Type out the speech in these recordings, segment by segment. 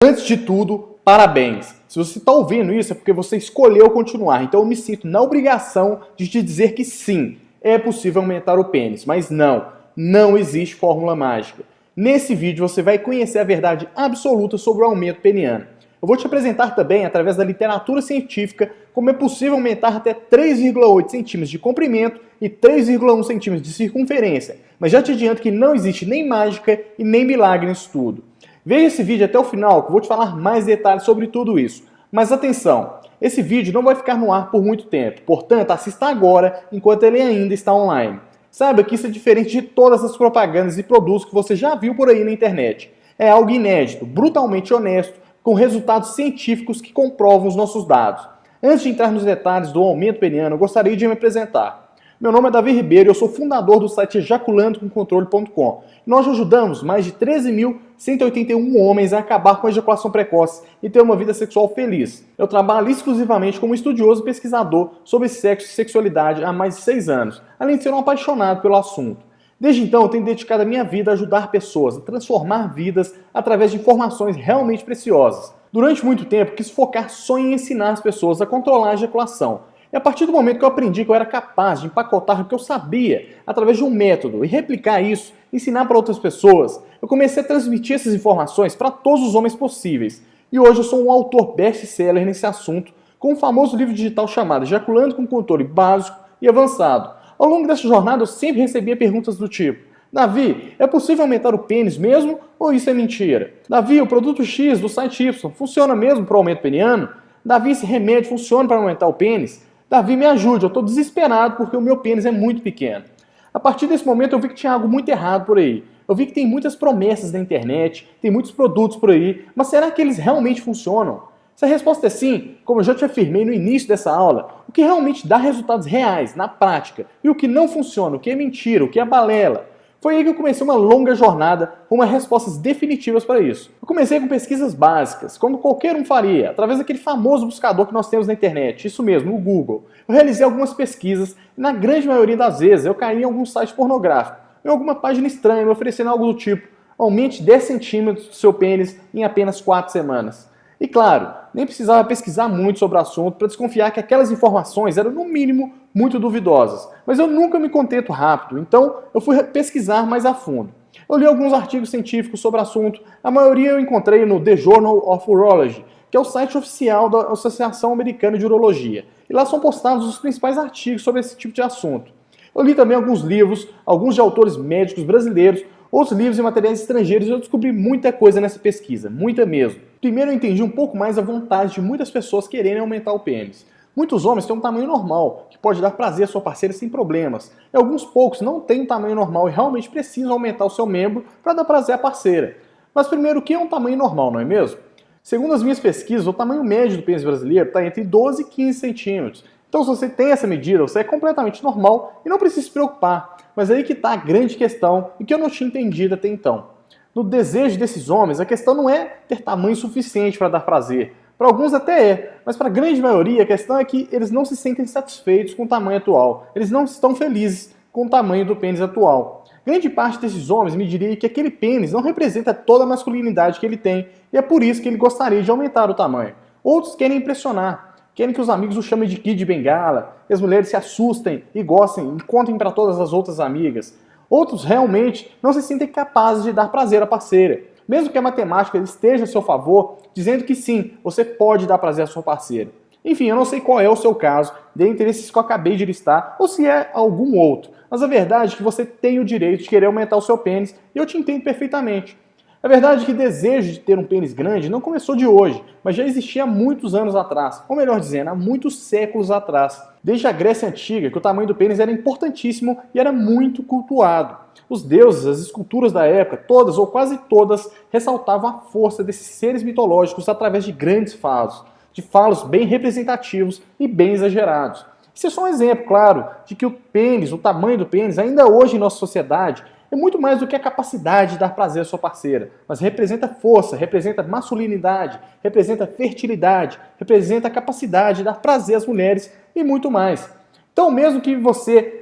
Antes de tudo, parabéns! Se você está ouvindo isso é porque você escolheu continuar, então eu me sinto na obrigação de te dizer que sim, é possível aumentar o pênis, mas não existe fórmula mágica. Nesse vídeo você vai conhecer a verdade absoluta sobre o aumento peniano. Eu vou te apresentar também, através da literatura científica, como é possível aumentar até 3,8 centímetros de comprimento e 3,1 centímetros de circunferência, mas já te adianto que não existe nem mágica e nem milagre nisso tudo. Veja esse vídeo até o final que eu vou te falar mais detalhes sobre tudo isso. Mas atenção, esse vídeo não vai ficar no ar por muito tempo, portanto assista agora enquanto ele ainda está online. Saiba que isso é diferente de todas as propagandas e produtos que você já viu por aí na internet. É algo inédito, brutalmente honesto, com resultados científicos que comprovam os nossos dados. Antes de entrar nos detalhes do aumento peniano, eu gostaria de me apresentar. Meu nome é Davi Ribeiro e eu sou fundador do site ejaculandocomcontrole.com. Nós ajudamos mais de 13.181 homens a acabar com a ejaculação precoce e ter uma vida sexual feliz. Eu trabalho exclusivamente como estudioso e pesquisador sobre sexo e sexualidade há mais de 6 anos, além de ser um apaixonado pelo assunto. Desde então, eu tenho dedicado a minha vida a ajudar pessoas a transformar vidas através de informações realmente preciosas. Durante muito tempo, quis focar só em ensinar as pessoas a controlar a ejaculação. E a partir do momento que eu aprendi que eu era capaz de empacotar o que eu sabia através de um método e replicar isso, ensinar para outras pessoas, eu comecei a transmitir essas informações para todos os homens possíveis. E hoje eu sou um autor best-seller nesse assunto, com um famoso livro digital chamado Ejaculando com Controle Básico e Avançado. Ao longo dessa jornada eu sempre recebia perguntas do tipo: Davi, é possível aumentar o pênis mesmo ou isso é mentira? Davi, o produto X do site Y funciona mesmo para o aumento peniano? Davi, esse remédio funciona para aumentar o pênis? Davi, me ajude, eu estou desesperado porque o meu pênis é muito pequeno. A partir desse momento eu vi que tinha algo muito errado por aí. Eu vi que tem muitas promessas na internet, tem muitos produtos por aí, mas será que eles realmente funcionam? Se a resposta é sim, como eu já te afirmei no início dessa aula, o que realmente dá resultados reais, na prática, e o que não funciona, o que é mentira, o que é balela, foi aí que eu comecei uma longa jornada com respostas definitivas para isso. Eu comecei com pesquisas básicas, como qualquer um faria, através daquele famoso buscador que nós temos na internet, isso mesmo, o Google. Eu realizei algumas pesquisas e na grande maioria das vezes eu caí em algum site pornográfico, em alguma página estranha me oferecendo algo do tipo: aumente 10 centímetros do seu pênis em apenas 4 semanas. E claro, nem precisava pesquisar muito sobre o assunto para desconfiar que aquelas informações eram, no mínimo, muito duvidosas. Mas eu nunca me contento rápido, então eu fui pesquisar mais a fundo. Eu li alguns artigos científicos sobre o assunto, a maioria eu encontrei no The Journal of Urology, que é o site oficial da Associação Americana de Urologia. E lá são postados os principais artigos sobre esse tipo de assunto. Eu li também alguns livros, alguns de autores médicos brasileiros, outros livros e materiais estrangeiros, e eu descobri muita coisa nessa pesquisa, muita mesmo. Primeiro eu entendi um pouco mais a vontade de muitas pessoas quererem aumentar o pênis. Muitos homens têm um tamanho normal, que pode dar prazer à sua parceira sem problemas. E alguns poucos não têm um tamanho normal e realmente precisam aumentar o seu membro para dar prazer à parceira. Mas primeiro, o que é um tamanho normal, não é mesmo? Segundo as minhas pesquisas, o tamanho médio do pênis brasileiro está entre 12 e 15 centímetros. Então se você tem essa medida, você é completamente normal e não precisa se preocupar. Mas aí que está a grande questão e que eu não tinha entendido até então. No desejo desses homens, a questão não é ter tamanho suficiente para dar prazer. Para alguns até é, mas para a grande maioria a questão é que eles não se sentem satisfeitos com o tamanho atual. Eles não estão felizes com o tamanho do pênis atual. Grande parte desses homens me diria que aquele pênis não representa toda a masculinidade que ele tem e é por isso que ele gostaria de aumentar o tamanho. Outros querem impressionar, querem que os amigos o chamem de Kid Bengala, que as mulheres se assustem e gostem e contem para todas as outras amigas. Outros realmente não se sentem capazes de dar prazer à parceira. Mesmo que a matemática esteja a seu favor, dizendo que sim, você pode dar prazer à sua parceira. Enfim, eu não sei qual é o seu caso, dentre esses que eu acabei de listar, ou se é algum outro. Mas a verdade é que você tem o direito de querer aumentar o seu pênis, e eu te entendo perfeitamente. A verdade é que o desejo de ter um pênis grande não começou de hoje, mas já existia há muitos anos atrás, ou melhor dizendo, há muitos séculos atrás. Desde a Grécia Antiga, que o tamanho do pênis era importantíssimo e era muito cultuado. Os deuses, as esculturas da época, todas ou quase todas, ressaltavam a força desses seres mitológicos através de grandes falos, de falos bem representativos e bem exagerados. Isso é só um exemplo, claro, de que o pênis, o tamanho do pênis, ainda hoje em nossa sociedade, é muito mais do que a capacidade de dar prazer à sua parceira, mas representa força, representa masculinidade, representa fertilidade, representa a capacidade de dar prazer às mulheres e muito mais. Então, mesmo que você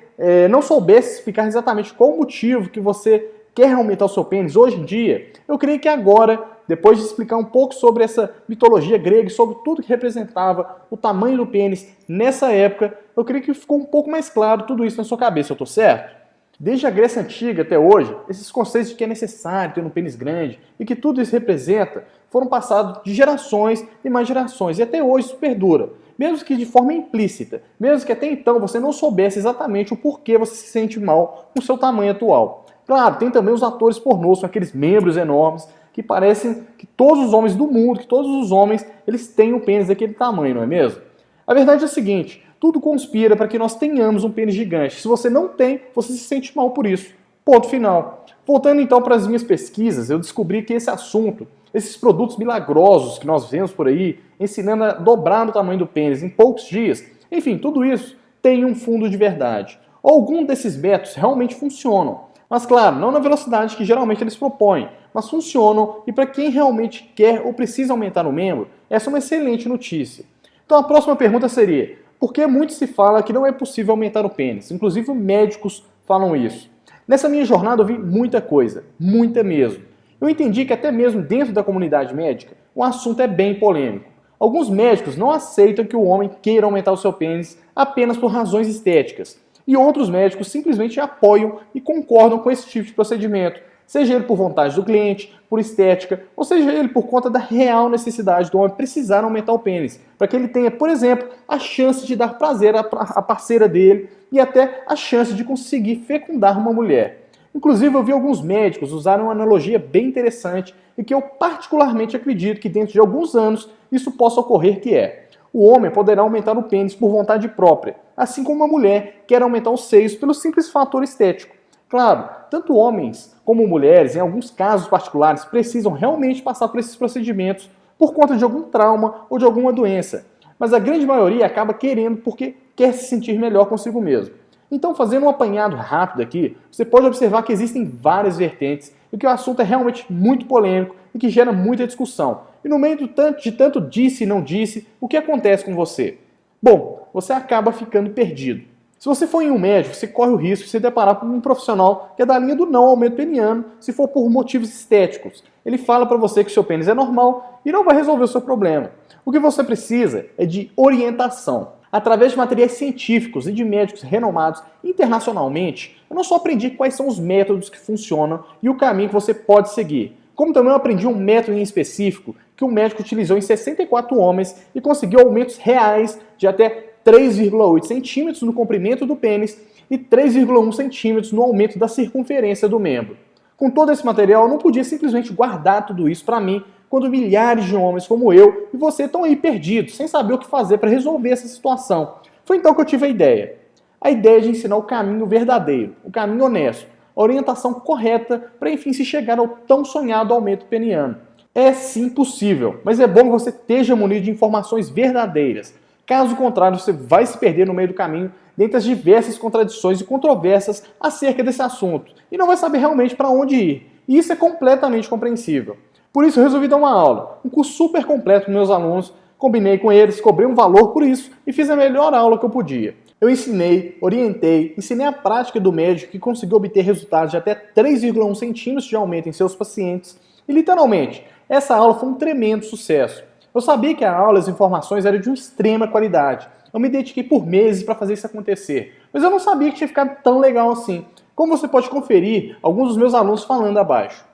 não soubesse explicar exatamente qual o motivo que você quer aumentar o seu pênis hoje em dia, eu creio que agora, depois de explicar um pouco sobre essa mitologia grega e sobre tudo que representava o tamanho do pênis nessa época, eu creio que ficou um pouco mais claro tudo isso na sua cabeça, eu tô certo? Desde a Grécia Antiga até hoje, esses conceitos de que é necessário ter um pênis grande e que tudo isso representa foram passados de gerações e mais gerações, e até hoje isso perdura. Mesmo que de forma implícita, mesmo que até então você não soubesse exatamente o porquê você se sente mal com o seu tamanho atual. Claro, tem também os atores pornôs com aqueles membros enormes que parecem que todos os homens do mundo, que todos os homens, eles têm um pênis daquele tamanho, não é mesmo? A verdade é a seguinte, tudo conspira para que nós tenhamos um pênis gigante. Se você não tem, você se sente mal por isso. Ponto final. Voltando então para as minhas pesquisas, eu descobri que esse assunto, esses produtos milagrosos que nós vemos por aí, ensinando a dobrar o tamanho do pênis em poucos dias, enfim, tudo isso tem um fundo de verdade. Alguns desses métodos realmente funcionam, mas claro, não na velocidade que geralmente eles propõem, mas funcionam e para quem realmente quer ou precisa aumentar o membro, essa é uma excelente notícia. Então a próxima pergunta seria, por que muito se fala que não é possível aumentar o pênis? Inclusive médicos falam isso. Nessa minha jornada eu vi muita coisa, muita mesmo. Eu entendi que até mesmo dentro da comunidade médica, o assunto é bem polêmico. Alguns médicos não aceitam que o homem queira aumentar o seu pênis apenas por razões estéticas. E outros médicos simplesmente apoiam e concordam com esse tipo de procedimento, seja ele por vontade do cliente, por estética, ou seja ele por conta da real necessidade do homem precisar aumentar o pênis, para que ele tenha, por exemplo, a chance de dar prazer à parceira dele e até a chance de conseguir fecundar uma mulher. Inclusive eu vi alguns médicos usarem uma analogia bem interessante e que eu particularmente acredito que dentro de alguns anos isso possa ocorrer, que é: o homem poderá aumentar o pênis por vontade própria, assim como uma mulher quer aumentar os seios pelo simples fator estético. Claro, tanto homens como mulheres, em alguns casos particulares, precisam realmente passar por esses procedimentos por conta de algum trauma ou de alguma doença, mas a grande maioria acaba querendo porque quer se sentir melhor consigo mesmo. Então, fazendo um apanhado rápido aqui, você pode observar que existem várias vertentes e que o assunto é realmente muito polêmico e que gera muita discussão. E no meio de tanto disse e não disse, o que acontece com você? Bom, você acaba ficando perdido. Se você for em um médico, você corre o risco de se deparar com um profissional que é da linha do não aumento peniano, se for por motivos estéticos. Ele fala para você que seu pênis é normal e não vai resolver o seu problema. O que você precisa é de orientação. Através de materiais científicos e de médicos renomados internacionalmente, eu não só aprendi quais são os métodos que funcionam e o caminho que você pode seguir, como também eu aprendi um método em específico que um médico utilizou em 64 homens e conseguiu aumentos reais de até 3,8 centímetros no comprimento do pênis e 3,1 centímetros no aumento da circunferência do membro. Com todo esse material, eu não podia simplesmente guardar tudo isso para mim, quando milhares de homens como eu e você estão aí perdidos, sem saber o que fazer para resolver essa situação. Foi então que eu tive a ideia. A ideia de ensinar o caminho verdadeiro, o caminho honesto, a orientação correta para enfim se chegar ao tão sonhado aumento peniano. É sim possível, mas é bom que você esteja munido de informações verdadeiras. Caso contrário, você vai se perder no meio do caminho, dentre as diversas contradições e controvérsias acerca desse assunto, e não vai saber realmente para onde ir. E isso é completamente compreensível. Por isso eu resolvi dar uma aula, um curso super completo para meus alunos, combinei com eles, cobrei um valor por isso e fiz a melhor aula que eu podia. Eu ensinei, orientei, ensinei a prática do médico que conseguiu obter resultados de até 3,1 centímetros de aumento em seus pacientes e literalmente, essa aula foi um tremendo sucesso. Eu sabia que a aula e as informações eram de uma extrema qualidade. Eu me dediquei por meses para fazer isso acontecer, mas eu não sabia que tinha ficado tão legal assim. Como você pode conferir alguns dos meus alunos falando abaixo.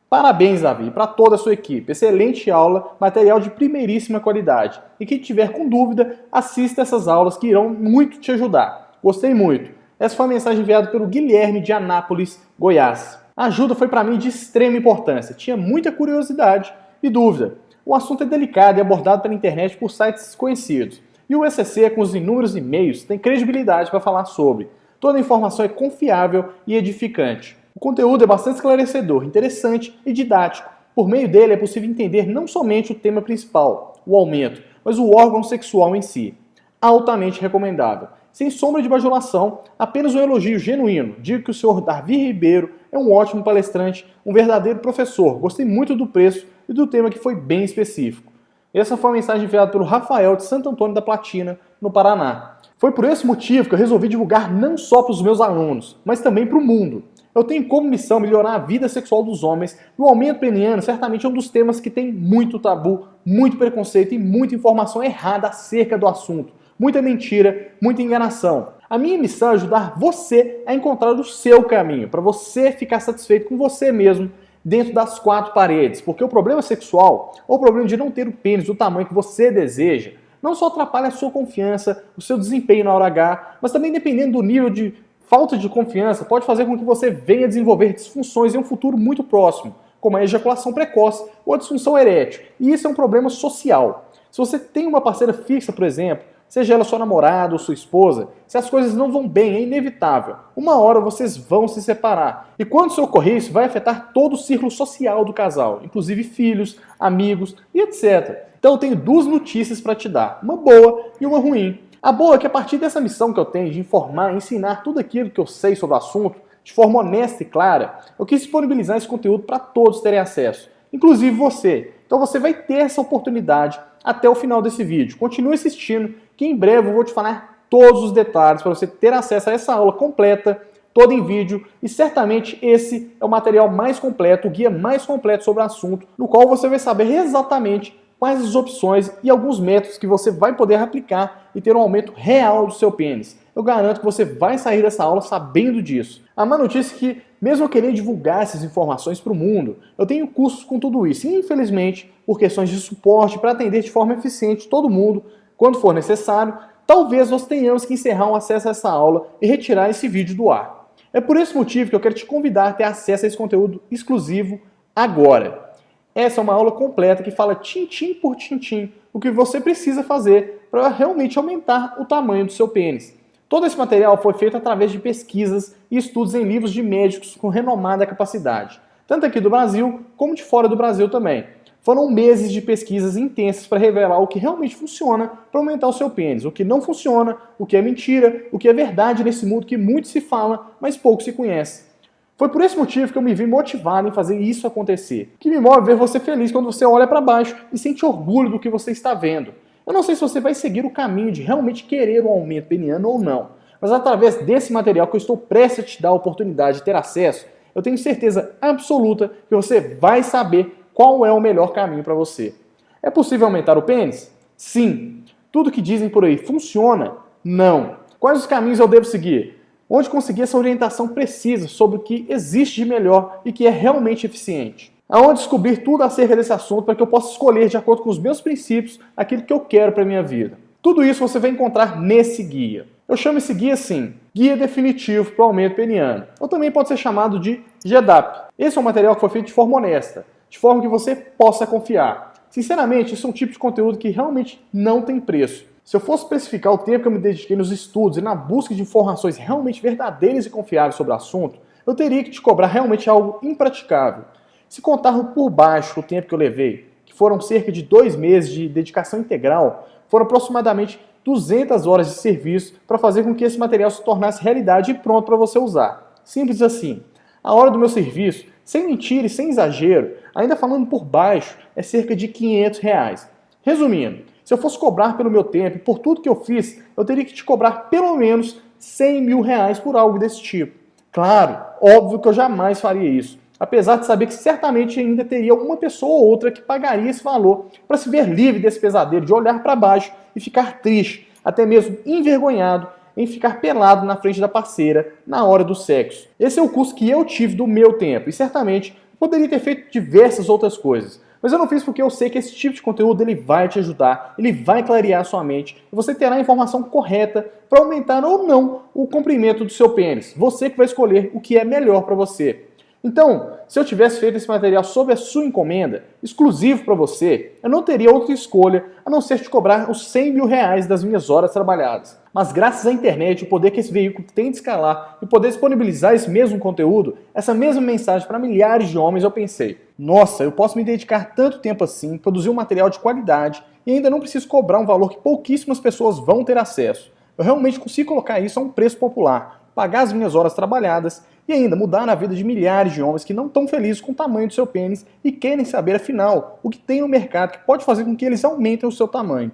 Parabéns, Davi, para toda a sua equipe. Excelente aula, material de primeiríssima qualidade. E quem tiver com dúvida, assista essas aulas que irão muito te ajudar. Gostei muito. Essa foi a mensagem enviada pelo Guilherme de Anápolis, Goiás. A ajuda foi para mim de extrema importância. Tinha muita curiosidade e dúvida. O assunto é delicado e abordado pela internet por sites desconhecidos. E o ECC, com os inúmeros e-mails, tem credibilidade para falar sobre. Toda a informação é confiável e edificante. O conteúdo é bastante esclarecedor, interessante e didático. Por meio dele é possível entender não somente o tema principal, o aumento, mas o órgão sexual em si. Altamente recomendável. Sem sombra de bajulação, apenas um elogio genuíno. Digo que o senhor Davi Ribeiro é um ótimo palestrante, um verdadeiro professor. Gostei muito do preço e do tema que foi bem específico. Essa foi a mensagem enviada pelo Rafael de Santo Antônio da Platina, no Paraná. Foi por esse motivo que eu resolvi divulgar não só para os meus alunos, mas também para o mundo. Eu tenho como missão melhorar a vida sexual dos homens e o aumento peniano certamente é um dos temas que tem muito tabu, muito preconceito e muita informação errada acerca do assunto. Muita mentira, muita enganação. A minha missão é ajudar você a encontrar o seu caminho, para você ficar satisfeito com você mesmo dentro das quatro paredes. Porque o problema sexual, ou o problema de não ter o pênis do tamanho que você deseja, não só atrapalha a sua confiança, o seu desempenho na hora H, mas também dependendo do nível de falta de confiança, pode fazer com que você venha desenvolver disfunções em um futuro muito próximo, como a ejaculação precoce ou a disfunção erétil. E isso é um problema social. Se você tem uma parceira fixa, por exemplo, seja ela sua namorada ou sua esposa, se as coisas não vão bem, é inevitável. Uma hora vocês vão se separar. E quando isso ocorrer, isso vai afetar todo o círculo social do casal, inclusive filhos, amigos e etc. Então eu tenho duas notícias para te dar, uma boa e uma ruim. A boa é que a partir dessa missão que eu tenho de informar e ensinar tudo aquilo que eu sei sobre o assunto, de forma honesta e clara, eu quis disponibilizar esse conteúdo para todos terem acesso, inclusive você. Então você vai ter essa oportunidade até o final desse vídeo. Continue assistindo, que em breve eu vou te falar todos os detalhes para você ter acesso a essa aula completa, toda em vídeo, e certamente esse é o material mais completo, o guia mais completo sobre o assunto, no qual você vai saber exatamente quais as opções e alguns métodos que você vai poder aplicar e ter um aumento real do seu pênis. Eu garanto que você vai sair dessa aula sabendo disso. A má notícia é que, mesmo eu querendo divulgar essas informações para o mundo, eu tenho custos com tudo isso. E, infelizmente, por questões de suporte para atender de forma eficiente todo mundo, quando for necessário, talvez nós tenhamos que encerrar o acesso a essa aula e retirar esse vídeo do ar. É por esse motivo que eu quero te convidar a ter acesso a esse conteúdo exclusivo agora. Essa é uma aula completa que fala tintim por tintim o que você precisa fazer para realmente aumentar o tamanho do seu pênis. Todo esse material foi feito através de pesquisas e estudos em livros de médicos com renomada capacidade, tanto aqui do Brasil como de fora do Brasil também. Foram meses de pesquisas intensas para revelar o que realmente funciona para aumentar o seu pênis, o que não funciona, o que é mentira, o que é verdade nesse mundo que muito se fala, mas pouco se conhece. Foi por esse motivo que eu me vi motivado em fazer isso acontecer. O que me move é ver você feliz quando você olha para baixo e sente orgulho do que você está vendo. Eu não sei se você vai seguir o caminho de realmente querer um aumento peniano ou não, mas através desse material que eu estou prestes a te dar a oportunidade de ter acesso, eu tenho certeza absoluta que você vai saber qual é o melhor caminho para você. É possível aumentar o pênis? Sim. Tudo que dizem por aí funciona? Não. Quais os caminhos eu devo seguir? Onde conseguir essa orientação precisa sobre o que existe de melhor e que é realmente eficiente. Aonde descobrir tudo acerca desse assunto para que eu possa escolher, de acordo com os meus princípios, aquilo que eu quero para a minha vida. Tudo isso você vai encontrar nesse guia. Eu chamo esse guia assim, Guia Definitivo para o Aumento Peniano. Ou também pode ser chamado de GEDAP. Esse é um material que foi feito de forma honesta, de forma que você possa confiar. Sinceramente, isso é um tipo de conteúdo que realmente não tem preço. Se eu fosse especificar o tempo que eu me dediquei nos estudos e na busca de informações realmente verdadeiras e confiáveis sobre o assunto, eu teria que te cobrar realmente algo impraticável. Se contar por baixo o tempo que eu levei, que foram cerca de 2 meses de dedicação integral, foram aproximadamente 200 horas de serviço para fazer com que esse material se tornasse realidade e pronto para você usar. Simples assim. A hora do meu serviço, sem mentira e sem exagero, ainda falando por baixo, é cerca de R$500. Resumindo, se eu fosse cobrar pelo meu tempo e por tudo que eu fiz, eu teria que te cobrar pelo menos R$100 mil por algo desse tipo. Claro, óbvio que eu jamais faria isso, apesar de saber que certamente ainda teria uma pessoa ou outra que pagaria esse valor para se ver livre desse pesadelo de olhar para baixo e ficar triste, até mesmo envergonhado em ficar pelado na frente da parceira na hora do sexo. Esse é o custo que eu tive do meu tempo e certamente poderia ter feito diversas outras coisas. Mas eu não fiz porque eu sei que esse tipo de conteúdo ele vai te ajudar, ele vai clarear a sua mente e você terá a informação correta para aumentar ou não o comprimento do seu pênis. Você que vai escolher o que é melhor para você. Então, se eu tivesse feito esse material sob a sua encomenda, exclusivo para você, eu não teria outra escolha a não ser te cobrar os R$100 mil das minhas horas trabalhadas. Mas graças à internet, o poder que esse veículo tem de escalar e poder disponibilizar esse mesmo conteúdo, essa mesma mensagem para milhares de homens, eu pensei, nossa, eu posso me dedicar tanto tempo assim, produzir um material de qualidade e ainda não preciso cobrar um valor que pouquíssimas pessoas vão ter acesso. Eu realmente consigo colocar isso a um preço popular, pagar as minhas horas trabalhadas e ainda mudar a vida de milhares de homens que não estão felizes com o tamanho do seu pênis e querem saber, afinal, o que tem no mercado que pode fazer com que eles aumentem o seu tamanho.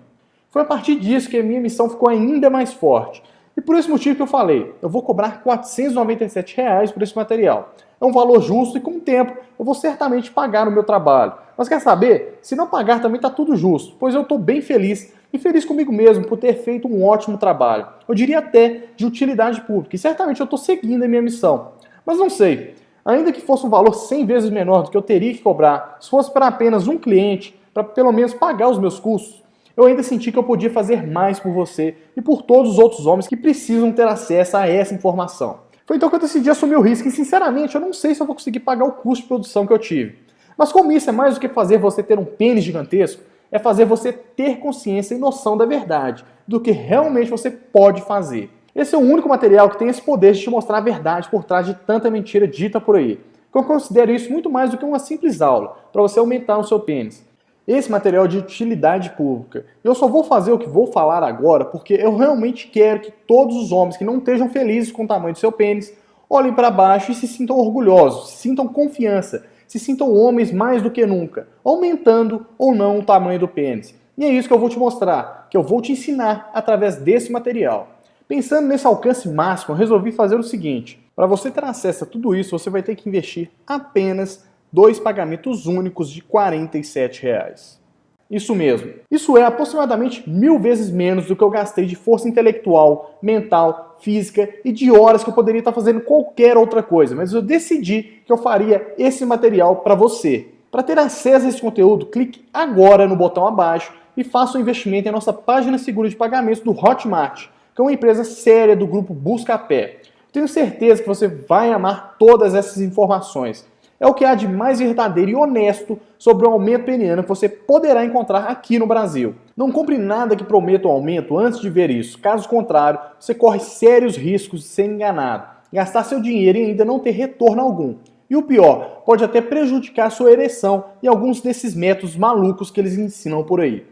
Foi a partir disso que a minha missão ficou ainda mais forte. E por esse motivo que eu falei, eu vou cobrar R$ 497 por esse material. É um valor justo e com o tempo eu vou certamente pagar no meu trabalho. Mas quer saber? Se não pagar também está tudo justo, pois eu estou bem feliz e feliz comigo mesmo por ter feito um ótimo trabalho. Eu diria até de utilidade pública e certamente eu estou seguindo a minha missão. Mas não sei, ainda que fosse um valor 100 vezes menor do que eu teria que cobrar, se fosse para apenas um cliente, para pelo menos pagar os meus custos, eu ainda senti que eu podia fazer mais por você e por todos os outros homens que precisam ter acesso a essa informação. Foi então que eu decidi assumir o risco e, sinceramente, eu não sei se eu vou conseguir pagar o custo de produção que eu tive. Mas como isso é mais do que fazer você ter um pênis gigantesco, é fazer você ter consciência e noção da verdade, do que realmente você pode fazer. Esse é o único material que tem esse poder de te mostrar a verdade por trás de tanta mentira dita por aí. Eu considero isso muito mais do que uma simples aula, para você aumentar o seu pênis. Esse material é de utilidade pública. Eu só vou fazer o que vou falar agora porque eu realmente quero que todos os homens que não estejam felizes com o tamanho do seu pênis olhem para baixo e se sintam orgulhosos, se sintam confiança, se sintam homens mais do que nunca, aumentando ou não o tamanho do pênis. E é isso que eu vou te mostrar, que eu vou te ensinar através desse material. Pensando nesse alcance máximo, eu resolvi fazer o seguinte: para você ter acesso a tudo isso, você vai ter que investir apenas 2 pagamentos únicos de R$ 47. Isso mesmo. Isso é aproximadamente 1000 vezes menos do que eu gastei de força intelectual, mental, física e de horas que eu poderia estar fazendo qualquer outra coisa. Mas eu decidi que eu faria esse material para você. Para ter acesso a esse conteúdo, clique agora no botão abaixo e faça um investimento em nossa página segura de pagamentos do Hotmart, que é uma empresa séria do grupo Buscapé. Tenho certeza que você vai amar todas essas informações. É o que há de mais verdadeiro e honesto sobre o aumento peniano que você poderá encontrar aqui no Brasil. Não compre nada que prometa um aumento antes de ver isso. Caso contrário, você corre sérios riscos de ser enganado, gastar seu dinheiro e ainda não ter retorno algum. E o pior, pode até prejudicar sua ereção e alguns desses métodos malucos que eles ensinam por aí.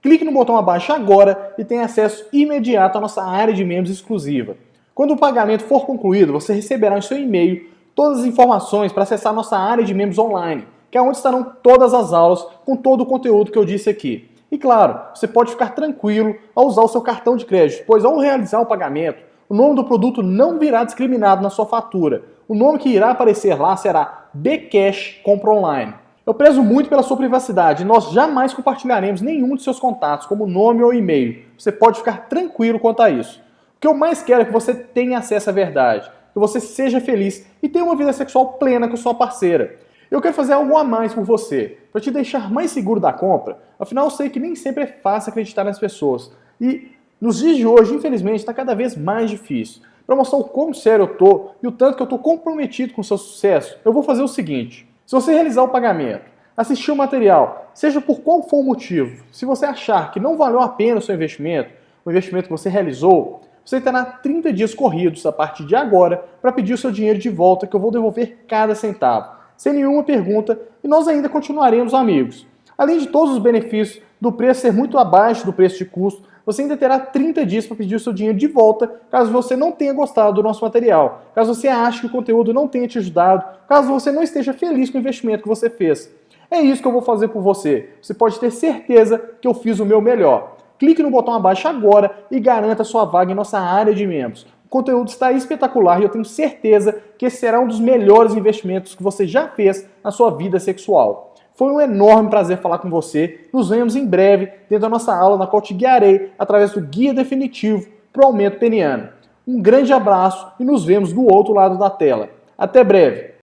Clique no botão abaixo agora e tenha acesso imediato à nossa área de membros exclusiva. Quando o pagamento for concluído, você receberá em seu e-mail todas as informações para acessar nossa área de membros online, que é onde estarão todas as aulas com todo o conteúdo que eu disse aqui. E claro, você pode ficar tranquilo ao usar o seu cartão de crédito, pois ao realizar o pagamento, o nome do produto não virá discriminado na sua fatura. O nome que irá aparecer lá será Bcash Compra Online. Eu prezo muito pela sua privacidade e nós jamais compartilharemos nenhum de seus contatos, como nome ou e-mail. Você pode ficar tranquilo quanto a isso. O que eu mais quero é que você tenha acesso à verdade, que você seja feliz e tenha uma vida sexual plena com sua parceira. Eu quero fazer algo a mais por você, para te deixar mais seguro da compra. Afinal, eu sei que nem sempre é fácil acreditar nas pessoas. E nos dias de hoje, infelizmente, está cada vez mais difícil. Para mostrar o quão sério eu tô e o tanto que eu tô comprometido com o seu sucesso, eu vou fazer o seguinte: se você realizar o pagamento, assistir o material, seja por qual for o motivo, se você achar que não valeu a pena o seu investimento, o investimento que você realizou, você terá 30 dias corridos a partir de agora para pedir o seu dinheiro de volta, que eu vou devolver cada centavo, sem nenhuma pergunta, e nós ainda continuaremos amigos. Além de todos os benefícios do preço ser muito abaixo do preço de custo, você ainda terá 30 dias para pedir o seu dinheiro de volta, caso você não tenha gostado do nosso material, caso você ache que o conteúdo não tenha te ajudado, caso você não esteja feliz com o investimento que você fez. É isso que eu vou fazer por você. Você pode ter certeza que eu fiz o meu melhor. Clique no botão abaixo agora e garanta sua vaga em nossa área de membros. O conteúdo está espetacular e eu tenho certeza que esse será um dos melhores investimentos que você já fez na sua vida sexual. Foi um enorme prazer falar com você. Nos vemos em breve dentro da nossa aula, na qual te guiarei através do guia definitivo para o aumento peniano. Um grande abraço e nos vemos do outro lado da tela. Até breve!